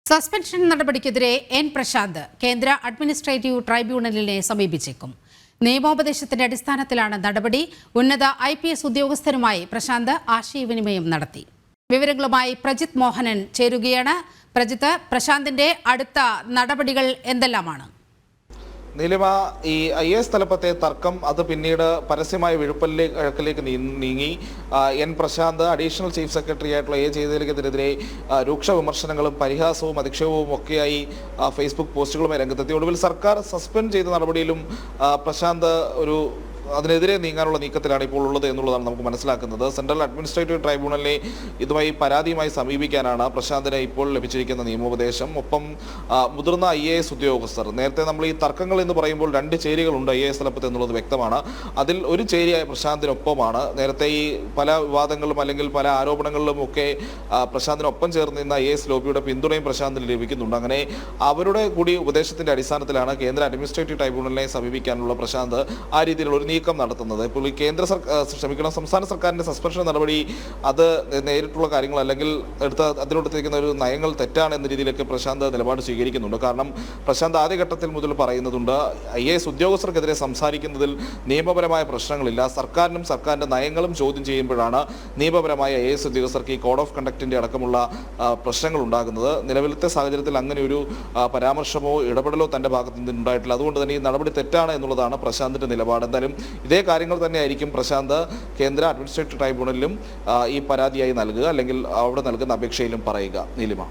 Suspension നടപടിക്കെതിരെ N Prashant കേന്ദ്ര administrative ട്രൈബ്യൂണലിനെ സമീപിച്ചേക്കും. നിയമോപദേശത്തിന്റെ അടിസ്ഥാനത്തിലാണ് നടപടി. ഉന്നത IPS ഉദ്യോഗസ്ഥരുമായി പ്രശാന്ത് ആശയവിനിമയം നടത്തി. വിവരങ്ങളുമായി പ്രജിത് മോഹനൻ ചേരുകയാണ്. പ്രജിത്ത്, പ്രശാന്തിന്റെ അടുത്ത നടപടികൾ എന്തെല്ലാമാണ്? നീലിമ, ഈ IAS തലപ്പത്തെ തർക്കം അത് പിന്നീട് പരസ്യമായ വിഴുപ്പലിലേക്ക് നീങ്ങി. N Prasanth additional chief secretary ആയിട്ടുള്ള ചെയ്തതിനെതിരെ രൂക്ഷ വിമർശനങ്ങളും പരിഹാസവും അധിക്ഷേപവും ഒക്കെയായി ഫേസ്ബുക്ക് പോസ്റ്റുകളുമായി രംഗത്തെത്തി. ഒടുവിൽ സർക്കാർ സസ്പെൻഡ് ചെയ്ത നടപടിയിലും പ്രശാന്ത് അതിനെതിരെ നീങ്ങാനുള്ള നീക്കത്തിലാണ് ഇപ്പോൾ ഉള്ളത് എന്നുള്ളതാണ് നമുക്ക് മനസ്സിലാക്കുന്നത്. സെൻട്രൽ അഡ്മിനിസ്ട്രേറ്റീവ് ട്രൈബ്യൂണലിനെ ഇതുമായി പരാതിയുമായി സമീപിക്കാനാണ് പ്രശാന്തിന് ഇപ്പോൾ ലഭിച്ചിരിക്കുന്ന നിയമോപദേശം. ഒപ്പം മുതിർന്ന IAS ഉദ്യോഗസ്ഥർ, നേരത്തെ നമ്മൾ ഈ തർക്കങ്ങൾ എന്ന് പറയുമ്പോൾ രണ്ട് ചേരികളുണ്ട് IAS തലപ്പത്ത് എന്നുള്ളത് വ്യക്തമാണ്. അതിൽ ഒരു ചേരിയായ പ്രശാന്തിനൊപ്പമാണ്. നേരത്തെ ഈ പല വിവാദങ്ങളിലും അല്ലെങ്കിൽ പല ആരോപണങ്ങളിലും ഒക്കെ പ്രശാന്തിനൊപ്പം ചേർന്ന് നിന്ന IAS ലോബിയുടെ പിന്തുണയും പ്രശാന്തിന് ലഭിക്കുന്നുണ്ട്. അങ്ങനെ അവരുടെ കൂടി ഉപദേശത്തിന്റെ അടിസ്ഥാനത്തിലാണ് കേന്ദ്ര അഡ്മിനിസ്ട്രേറ്റീവ് ട്രൈബ്യൂണലിനെ സമീപിക്കാനുള്ള പ്രശാന്ത് ആ രീതിയിലുള്ള ഒരു നീക്കം നടത്തുന്നത്. ഇപ്പോൾ ഈ സംസ്ഥാന സർക്കാരിന്റെ സസ്പെൻഷൻ നടപടി അത് നേരിട്ടുള്ള കാര്യങ്ങൾ അല്ലെങ്കിൽ അതിലെടുത്തിരിക്കുന്ന ഒരു നയങ്ങൾ തെറ്റാണ് എന്ന രീതിയിലൊക്കെ പ്രശാന്ത് നിലപാട് സ്വീകരിക്കുന്നുണ്ട്. കാരണം പ്രശാന്ത് ആദ്യഘട്ടത്തിൽ മുതൽ പറയുന്നതുണ്ട്, IAS ഉദ്യോഗസ്ഥർക്കെതിരെ സംസാരിക്കുന്നതിൽ നിയമപരമായ പ്രശ്നങ്ങളില്ല, സർക്കാരിനും സർക്കാരിന്റെ നയങ്ങളും ചോദ്യം ചെയ്യുമ്പോഴാണ് നിയമപരമായ IAS ഉദ്യോഗസ്ഥർക്ക് ഈ കോഡ് ഓഫ് കണ്ടക്ടിന്റെ അടക്കമുള്ള പ്രശ്നങ്ങൾ ഉണ്ടാകുന്നത്. നിലവിലത്തെ സാഹചര്യത്തിൽ അങ്ങനെ ഒരു പരാമർശമോ ഇടപെടലോ തന്റെ ഭാഗത്തു നിന്ന് ഉണ്ടായിട്ടില്ല. അതുകൊണ്ട് തന്നെ ഈ നടപടി തെറ്റാണ് എന്നുള്ളതാണ് പ്രശാന്തിന്റെ നിലപാട്. എന്തായാലും ഇതേ കാര്യങ്ങൾ തന്നെയായിരിക്കും പ്രശാന്ത് കേന്ദ്ര അഡ്മിനിസ്ട്രേറ്റീവ് ട്രൈബ്യൂണലിലും ഈ പരാതിയായി നൽകുക അല്ലെങ്കിൽ അവിടെ നൽകുന്ന അപേക്ഷയിലും പറയുക. നീലിമ.